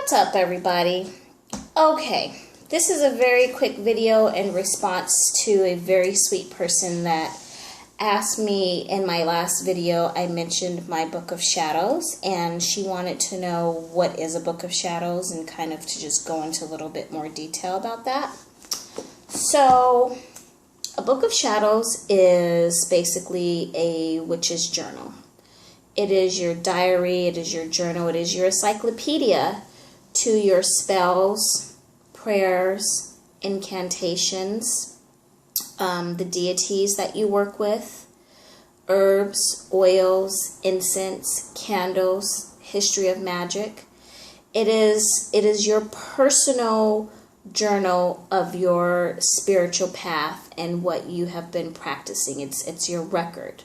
What's up, everybody? Okay, this is a very quick video in response to a very sweet person that asked me in my last video. I mentioned my Book of Shadows, and she wanted to know what is a Book of Shadows and kind of to just go into a little bit more detail about that. So, a Book of Shadows is basically a witch's journal. It is your diary, it is your journal, it is your encyclopedia to your spells, prayers, incantations, the deities that you work with, herbs, oils, incense, candles, history of magic. It is your personal journal of your spiritual path and what you have been practicing. It's your record.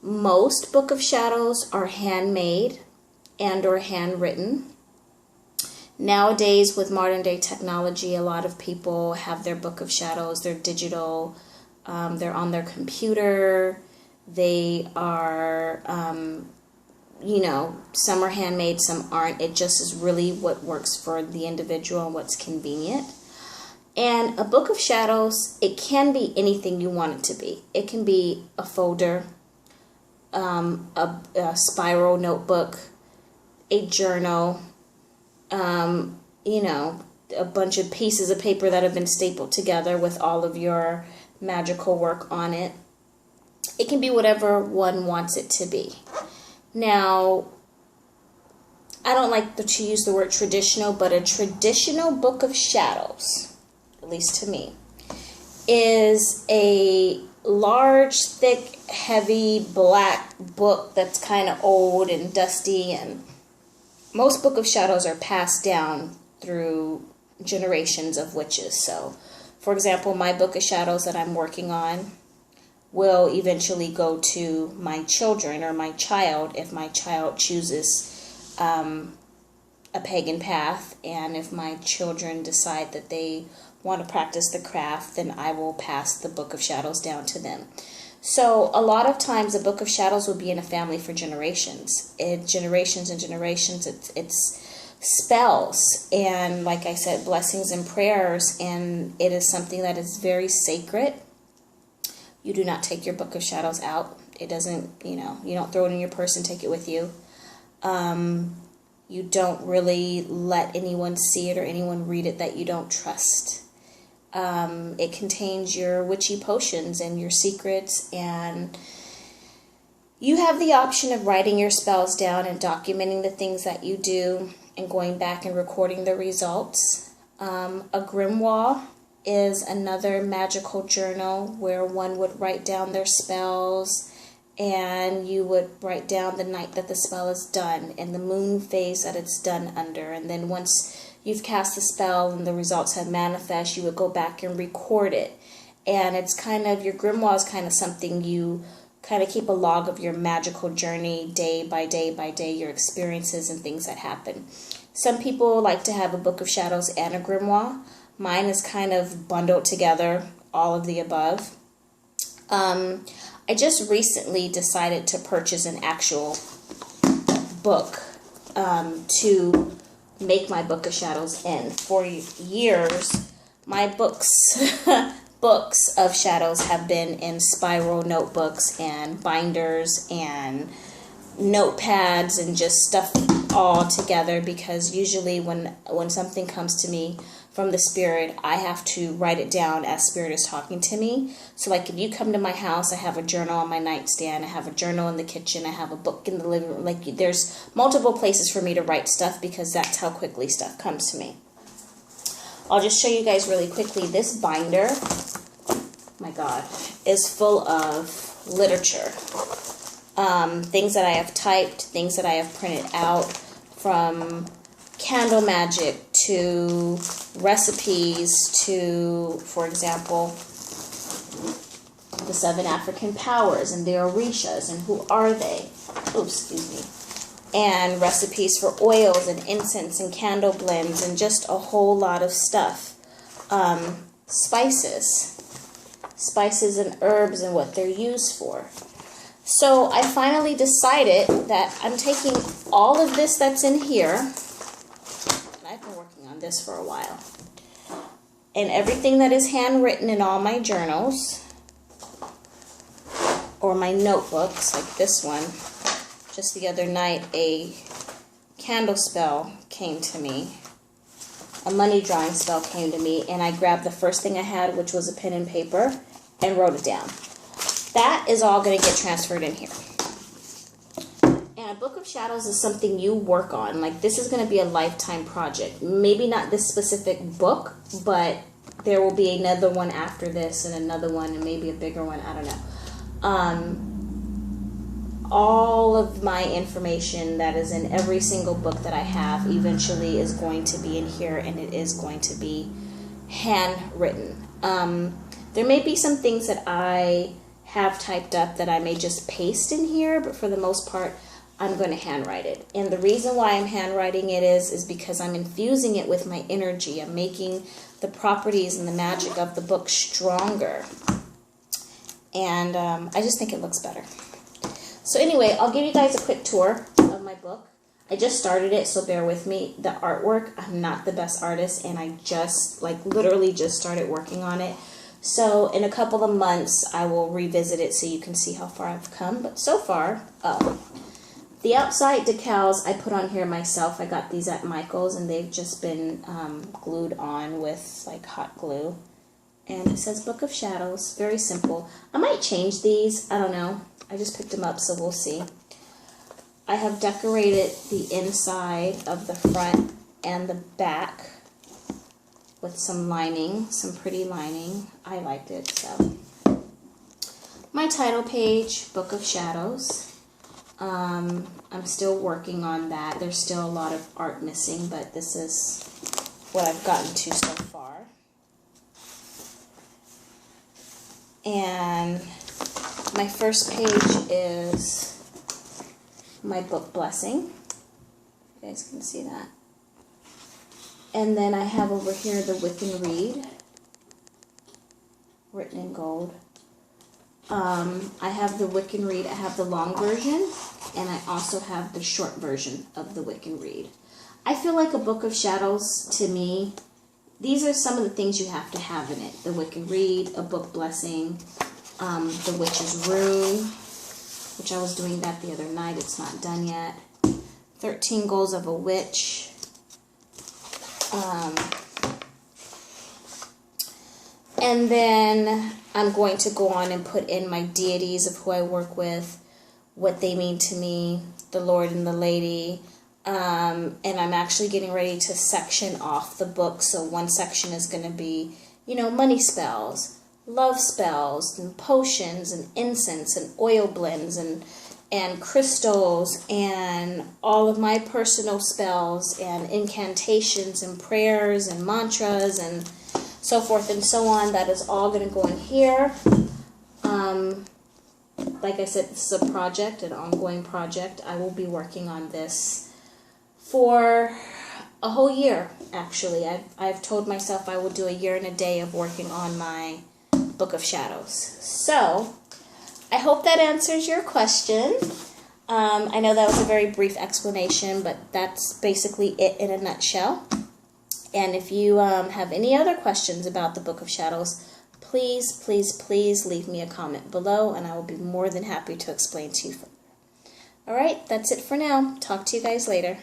Most Book of Shadows are handmade and or handwritten. Nowadays, with modern day technology, a lot of people have their Book of Shadows. They're digital. They're on their computer. They are, some are handmade, some aren't. It just is really what works for the individual and what's convenient. And a Book of Shadows, it can be anything you want it to be. It can be a folder, a spiral notebook, a journal, a bunch of pieces of paper that have been stapled together with all of your magical work on it. It can be whatever one wants it to be. Now, I don't like to use the word traditional, but a traditional Book of Shadows, at least to me, is a large, thick, heavy, black book that's kind of old and dusty, and most Book of Shadows are passed down through generations of witches. So, for example, my Book of Shadows that I'm working on will eventually go to my children or my child if my child chooses a pagan path, and if my children decide that they want to practice the craft, then I will pass the Book of Shadows down to them. So a lot of times a Book of Shadows will be in a family for generations. Generations and generations. It's spells and, like I said, blessings and prayers, and it is something that is very sacred. You do not take your Book of Shadows out. It doesn't, you don't throw it in your purse and take it with you. You don't really let anyone see it or anyone read it that you don't trust. It contains your witchy potions and your secrets, and you have the option of writing your spells down and documenting the things that you do and going back and recording the results. A grimoire is another magical journal where one would write down their spells, and you would write down the night that the spell is done and the moon phase that it's done under, and then once you've cast the spell and the results have manifest, you would go back and record it. And it's kind of, your grimoire is kind of something you kind of keep a log of your magical journey day by day by day, your experiences and things that happen. Some people like to have a Book of Shadows and a grimoire. Mine is kind of bundled together, all of the above. I just recently decided to purchase an actual book to make my Book of Shadows in. For years, my books of shadows have been in spiral notebooks and binders and notepads and just stuff all together, because usually when something comes to me from the spirit, I have to write it down as spirit is talking to me. So like if you come to my house, I have a journal on my nightstand, I have a journal in the kitchen, I have a book in the living room. Like there's multiple places for me to write stuff because that's how quickly stuff comes to me. I'll just show you guys really quickly. This binder, my God, is full of literature. Things that I have typed, things that I have printed out, from candle magic to recipes to, for example, the 7 African powers and the Orishas and who are they. Oh, excuse me. And recipes for oils and incense and candle blends and just a whole lot of stuff. Spices and herbs and what they're used for. So I finally decided that I'm taking all of this that's in here, and I've been working on this for a while, and everything that is handwritten in all my journals or my notebooks, like this one. Just the other night, a candle spell came to me. A money drawing spell came to me, and I grabbed the first thing I had, which was a pen and paper, and wrote it down. That is all going to get transferred in here. And a Book of Shadows is something you work on. Like, this is going to be a lifetime project. Maybe not this specific book, but there will be another one after this, and another one, and maybe a bigger one. I don't know. All of my information that is in every single book that I have eventually is going to be in here, and it is going to be handwritten. There may be some things that I have typed up that I may just paste in here, but for the most part, I'm going to handwrite it. And the reason why I'm handwriting it is because I'm infusing it with my energy. I'm making the properties and the magic of the book stronger. And I just think it looks better. So anyway, I'll give you guys a quick tour of my book. I just started it, so bear with me. The artwork, I'm not the best artist, and I just, like, literally just started working on it. So in a couple of months, I will revisit it so you can see how far I've come. But so far, the outside decals I put on here myself. I got these at Michael's, and they've just been glued on with, like, hot glue. And it says Book of Shadows. Very simple. I might change these. I don't know. I just picked them up, so we'll see. I have decorated the inside of the front and the back with some lining, some pretty lining. I liked it, so. My title page, Book of Shadows. I'm still working on that. There's still a lot of art missing, but this is what I've gotten to so far. And my first page is my book blessing. You guys can see that. And then I have over here the Wiccan Read, written in gold. I have the Wiccan Read. I have the long version, and I also have the short version of the Wiccan Read. I feel like a Book of Shadows, to me, these are some of the things you have to have in it. The Wiccan Read, a book blessing, the Witch's Rune, which I was doing that the other night. It's not done yet. 13 Goals of a Witch. And then I'm going to go on and put in my deities of who I work with, what they mean to me, the Lord and the Lady. And I'm actually getting ready to section off the book. So one section is going to be, you know, money spells, love spells, and potions, and incense, and oil blends, and crystals, and all of my personal spells, and incantations, and prayers, and mantras, and so forth and so on. That is all going to go in here. Like I said, this is a project, an ongoing project. I will be working on this for a whole year, actually. I've told myself I will do a year and a day of working on my Book of Shadows. So, I hope that answers your question. I know that was a very brief explanation, but that's basically it in a nutshell. And if you have any other questions about the Book of Shadows, please, please, please leave me a comment below, and I will be more than happy to explain to you further. Alright, that's it for now. Talk to you guys later.